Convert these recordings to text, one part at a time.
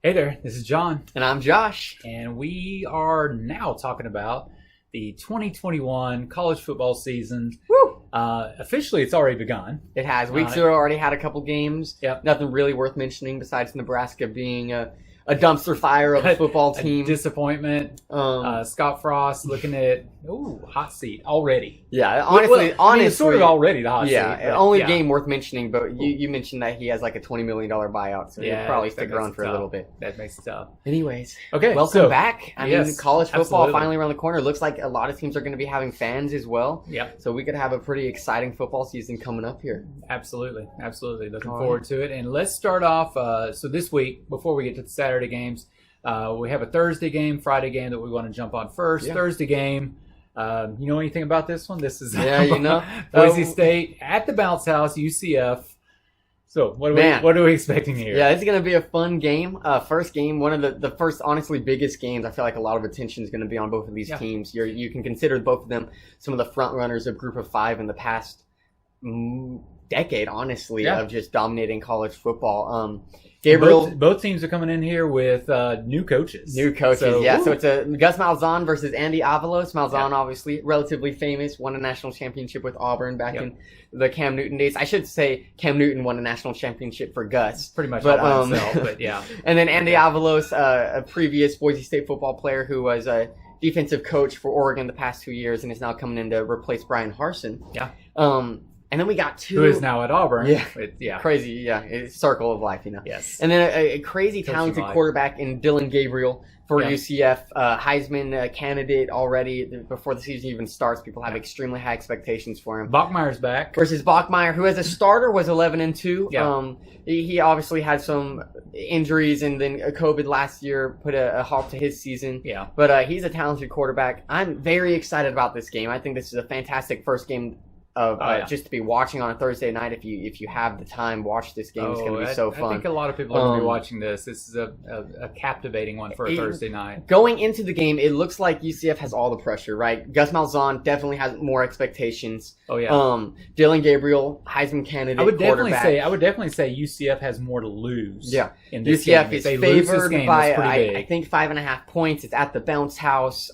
Hey there, this is John. And I'm Josh. And we are now talking about the 2021 college football season. Woo! Officially, it's already begun. It has. Week 0 already had a couple games. Yep. Nothing really worth mentioning besides Nebraska being a dumpster fire of a football team. Disappointment. Scott Frost looking at, hot seat already. Yeah, honestly. It's sort of already the hot seat. Yeah, only game worth mentioning, but you mentioned that he has like a $20 million buyout, so he'll probably stick around for a little bit. That makes it tough. Anyways, okay, welcome back. I mean, college football absolutely. finally around the corner. Looks like a lot of teams are going to be having fans as well. Yeah. So we could have a pretty exciting football season coming up here. Absolutely. Looking forward to it. And let's start off, so this week, before we get to the Saturday games, we have a Thursday game, Friday game that we want to jump on first. Yeah. Thursday game, you know anything about this one? This is Boise State at the Bounce House, UCF. So what are we expecting here? Yeah, it's going to be a fun game. First game, one of the first, honestly, biggest games. I feel like a lot of attention is going to be on both of these teams. You can consider both of them some of the front runners of Group of Five in the past decade, honestly, of just dominating college football. Gabriel, both teams are coming in here with new coaches. So it's a Gus Malzahn versus Andy Avalos. Malzahn, obviously, relatively famous, won a national championship with Auburn back in the Cam Newton days. I should say Cam Newton won a national championship for Gus. Pretty much all by himself, but yeah. And then Andy Avalos, a previous Boise State football player who was a defensive coach for Oregon the past 2 years and is now coming in to replace Brian Harsin. Yeah. And then we got two. Who is now at Auburn. Yeah. Crazy. Yeah. It's circle of life, Yes. And then a crazy talented quarterback in Dylan Gabriel for UCF. Heisman candidate already before the season even starts. People have extremely high expectations for him. Bachmeier's back. Versus Bachmeier, who as a starter was 11-2. Yeah. He obviously had some injuries, and then COVID last year put a halt to his season. Yeah. But he's a talented quarterback. I'm very excited about this game. I think this is a fantastic first game of just to be watching on a Thursday night. If you have the time, watch this game. It's going to be so fun. I think a lot of people are going to be watching this. This is a captivating one for a Thursday night. Going into the game, it looks like UCF has all the pressure, right? Gus Malzahn definitely has more expectations. Oh yeah. Dylan Gabriel, Heisman candidate. I would definitely say UCF has more to lose. Yeah. In this UCF game. is favored by I think 5.5 points. It's at the Bounce House.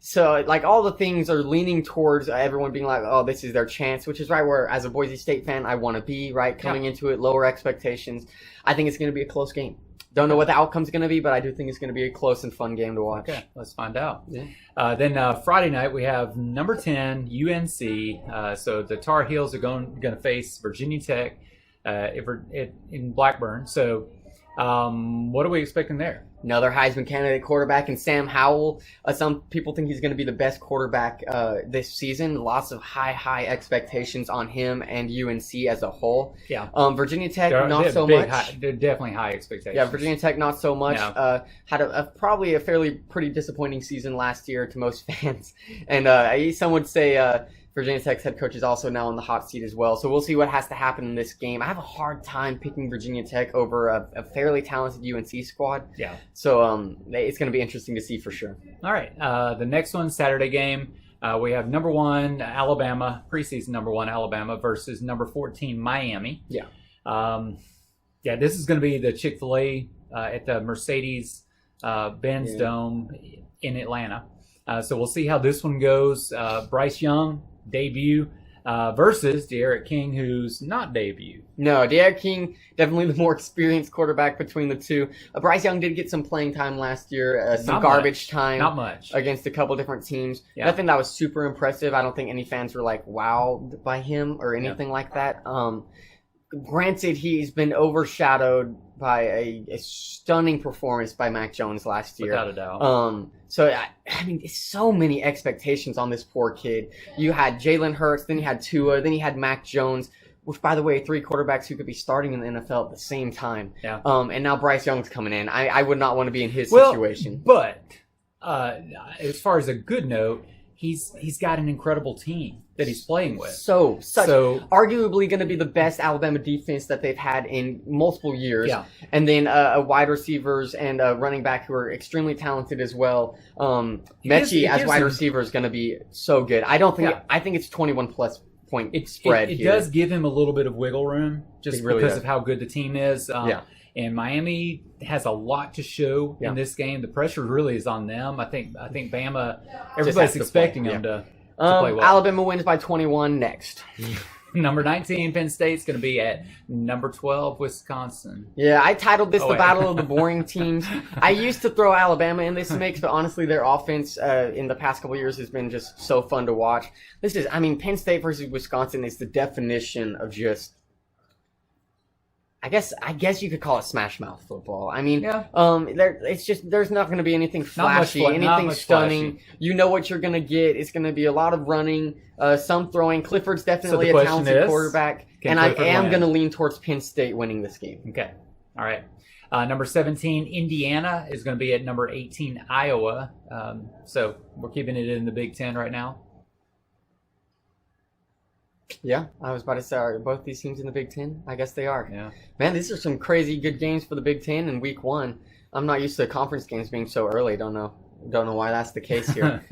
So, like, all the things are leaning towards everyone being like, oh, this is their chance, which is right where, as a Boise State fan, I want to be, right? Coming into it, lower expectations. I think it's going to be a close game. Don't know what the outcome's going to be, but I do think it's going to be a close and fun game to watch. Okay, let's find out. Yeah. Then Friday night, we have number 10, UNC. So the Tar Heels are going to face Virginia Tech in Blackburn. So what are we expecting there? Another Heisman candidate quarterback, and Sam Howell. Some people think he's going to be the best quarterback this season. Lots of high expectations on him and UNC as a whole. Yeah. Virginia Tech, not so much. They're definitely high expectations. Yeah, Virginia Tech, not so much. No. Had probably a pretty disappointing season last year to most fans. And some would say Virginia Tech's head coach is also now on the hot seat as well. So we'll see what has to happen in this game. I have a hard time picking Virginia Tech over a fairly talented UNC squad. Yeah. So it's going to be interesting to see for sure. All right. The next one, Saturday game, we have number 1 Alabama, preseason number 1 Alabama versus number 14 Miami. Yeah. This is going to be the Chick-fil-A at the Mercedes-Benz Dome in Atlanta. So we'll see how this one goes. Bryce Young, debut, versus De'Aaron King, who's not debut. No, De'Aaron King, definitely the more experienced quarterback between the two. Bryce Young did get some playing time last year, some garbage time. Not much. Against a couple different teams. Yeah. Nothing that was super impressive. I don't think any fans were like wowed by him or anything like that. Granted, he's been overshadowed by a stunning performance by Mac Jones last year. Without a doubt. So, I mean, so many expectations on this poor kid. You had Jalen Hurts, then you had Tua, then you had Mac Jones, which, by the way, 3 quarterbacks who could be starting in the NFL at the same time. Yeah. And now Bryce Young's coming in. I would not want to be in his situation. But as far as a good note, he's got an incredible team that he's playing with. So arguably going to be the best Alabama defense that they've had in multiple years. Yeah. And then wide receivers and a running back who are extremely talented as well. Mechie as wide receiver is going to be so good. I think it's 21+ point spread it here. Does give him a little bit of wiggle room just really because does. of how good the team is. And Miami has a lot to show in this game. The pressure really is on them. I think Bama, everybody's expecting them to play well. Alabama wins by 21 next. Number 19, Penn State's going to be at number 12, Wisconsin. Yeah, I titled this the Battle of the Boring Teams. I used to throw Alabama in this mix, but honestly, their offense in the past couple of years has been just so fun to watch. Penn State versus Wisconsin is the definition of just, I guess you could call it smash mouth football. There's not going to be anything flashy, anything stunning. Flashy. You know what you're going to get. It's going to be a lot of running, some throwing. Clifford's definitely a talented quarterback, and I am going to lean towards Penn State winning this game. Okay, all right. Number 17, Indiana is going to be at number 18, Iowa. So we're keeping it in the Big Ten right now. Yeah, I was about to say, are both these teams in the Big Ten? I guess they are. Yeah. Man, these are some crazy good games for the Big Ten in week 1. I'm not used to conference games being so early. Don't know why that's the case here.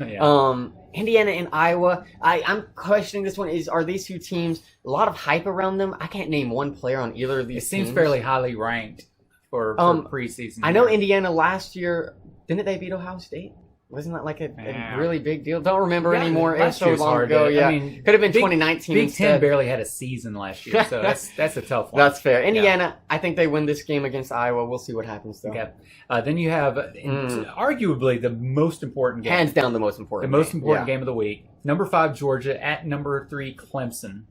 Indiana and Iowa. I'm questioning this one. Are these two teams, a lot of hype around them? I can't name one player on either of these teams. It seems fairly highly ranked for preseason. I know Indiana last year, didn't they beat Ohio State? Wasn't that like a really big deal? Don't remember anymore. It was so long ago. Yeah, could have been 2019. Big Ten barely had a season last year, so that's a tough one. That's fair. Indiana, I think they win this game against Iowa. We'll see what happens though. Okay. Then you have arguably the most important game, hands down the most important. The most important game of the week. Number 5 Georgia at number 3 Clemson,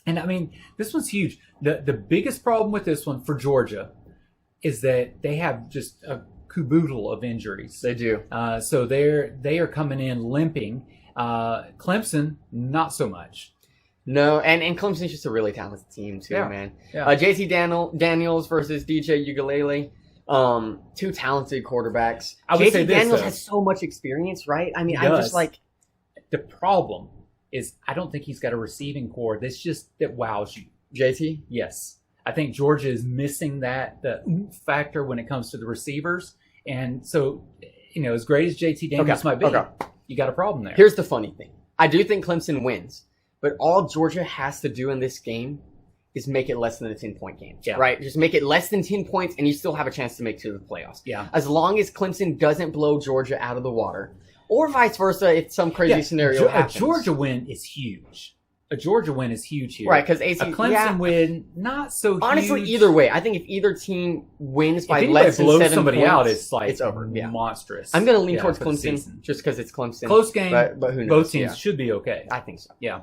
and this one's huge. The biggest problem with this one for Georgia is that they have just a caboodle of injuries. They do. So they are coming in limping. Clemson, not so much. No, and Clemson's just a really talented team too, man. Yeah. JT Daniels versus DJ Ugalele. Two talented quarterbacks. I would say Daniels has so much experience, right? I'm just like, the problem is I don't think he's got a receiving core that wows you. JT? Yes. I think Georgia is missing the oomph factor when it comes to the receivers. And so, as great as JT Daniels might be, you got a problem there. Here's the funny thing. I do think Clemson wins, but all Georgia has to do in this game is make it less than a 10-point game, right? Just make it less than 10 points, and you still have a chance to make it to the playoffs. Yeah. As long as Clemson doesn't blow Georgia out of the water, or vice versa, if some crazy scenario happens. A Georgia win is huge. A Georgia win is huge here. Right, because a Clemson win, not so huge. Honestly, either way, I think if either team wins by less than 7 points, somebody out, it's over. Monstrous. I'm going to lean towards Clemson just because it's Clemson. Close game, but who knows? Both teams should be okay. I think so. Yeah.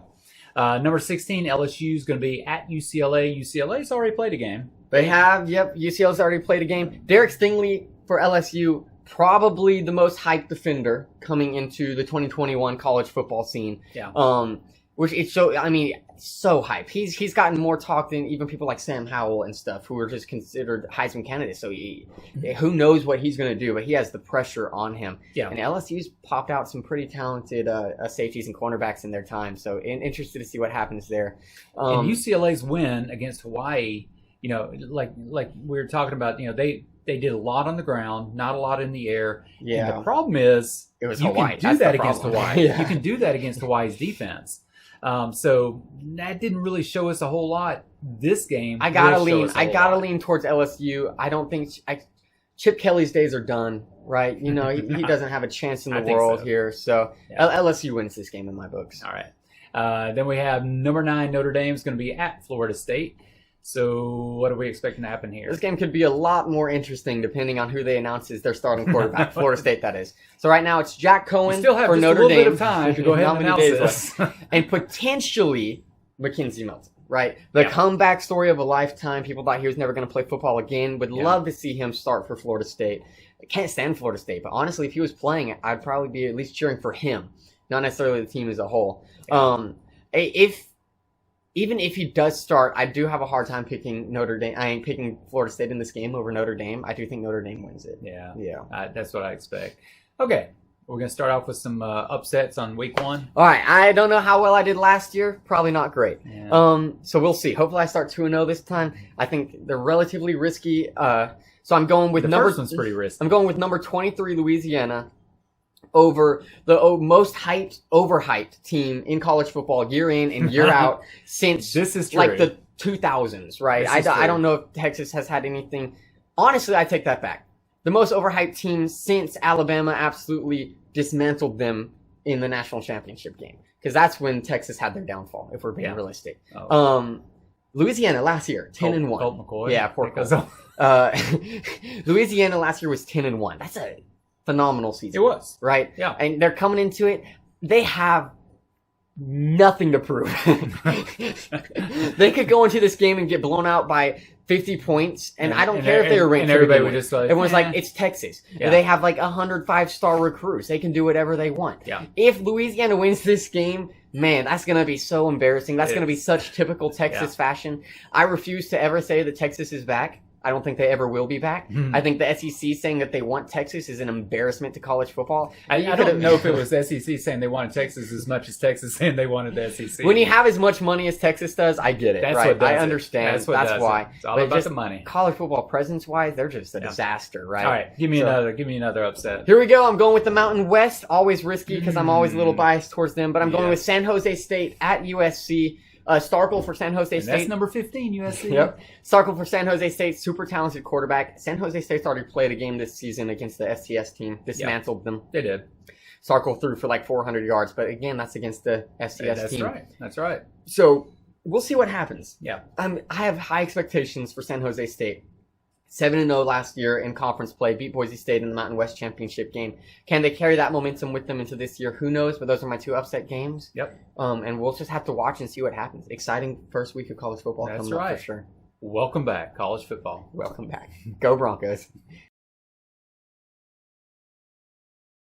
Number 16, LSU is going to be at UCLA. UCLA's already played a game. They have, UCLA's already played a game. Derek Stingley for LSU, probably the most hyped defender coming into the 2021 college football scene. Yeah. Which it's so hype. He's gotten more talk than even people like Sam Howell and stuff, who are just considered Heisman candidates. So who knows what he's going to do, but he has the pressure on him. Yeah. And LSU's popped out some pretty talented safeties and cornerbacks in their time. So interested to see what happens there. And UCLA's win against Hawaii, like we were talking about, they did a lot on the ground, not a lot in the air. Yeah. And the problem is it was Hawaii. Can do that against Hawaii. You can do that against Hawaii's defense. So that didn't really show us a whole lot. This game, I gotta lean towards LSU. I don't think Chip Kelly's days are done. Right? He doesn't have a chance in the world here. So LSU wins this game in my books. All right. Then we have number 9 Notre Dame is going to be at Florida State. So what are we expecting to happen here? This game could be a lot more interesting depending on who they announce as their starting quarterback. Florida State, that is. So right now it's Jack Cohen for Notre Dame. Still have just a little bit of time to go ahead and announce this. And potentially McKenzie Milton, right? The comeback story of a lifetime. People thought he was never going to play football again. Would love to see him start for Florida State. I can't stand Florida State, but honestly, if he was playing, I'd probably be at least cheering for him, not necessarily the team as a whole. Even if he does start, I do have a hard time picking Notre Dame. I ain't picking Florida State in this game over Notre Dame. I do think Notre Dame wins it. Yeah. That's what I expect. Okay, we're going to start off with some upsets on week 1. All right, I don't know how well I did last year. Probably not great. Yeah. So we'll see. Hopefully I start 2-0 this time. I think they're relatively risky. So I'm going with first one's pretty risky. I'm going with number 23 Louisiana over the most overhyped team in college football year in and year out since this is true. Like the 2000s, right? I don't know if Texas has had anything. Honestly, I take that back. The most overhyped team since Alabama absolutely dismantled them in the national championship game. Because that's when Texas had their downfall, if we're being realistic. Oh. Louisiana last year, 10-1. Colt McCoy. Yeah, poor Colt. Louisiana last year was 10-1. That's a phenomenal season. It was. Right? Yeah. And they're coming into it. They have nothing to prove. They could go into this game and get blown out by 50 points, and I don't care if they were ranked. And everybody would just like, everyone's like, it's Texas. Yeah. They have like 105-star recruits. They can do whatever they want. Yeah. If Louisiana wins this game, man, that's going to be so embarrassing. That's going to be such typical Texas fashion. I refuse to ever say that Texas is back. I don't think they ever will be back. I think the SEC saying that they want Texas is an embarrassment to college football. I don't know if it was the SEC saying they wanted Texas as much as Texas saying they wanted the SEC. When you have as much money as Texas does, I get it. That's right? what does I understand. That's why. It's all about the money. College football presence-wise, they're just a disaster, right? All right, give me another upset. Here we go. I'm going with the Mountain West. Always risky because I'm always a little biased towards them, but I'm going with San Jose State at USC. Starkel for San Jose State. That's number 15, USC. Yep. Starkel for San Jose State, super talented quarterback. San Jose State's already played a game this season against the FCS team. Dismantled them. They did. Starkel threw for like 400 yards, but again, that's against the FCS team. That's right. So we'll see what happens. Yeah. I have high expectations for San Jose State. 7-0 last year in conference play, beat Boise State in the Mountain West Championship game. Can they carry that momentum with them into this year? Who knows? But those are my two upset games. Yep. And we'll just have to watch and see what happens. Exciting first week of college football coming up for sure. Welcome back, college football. Welcome back. Go Broncos.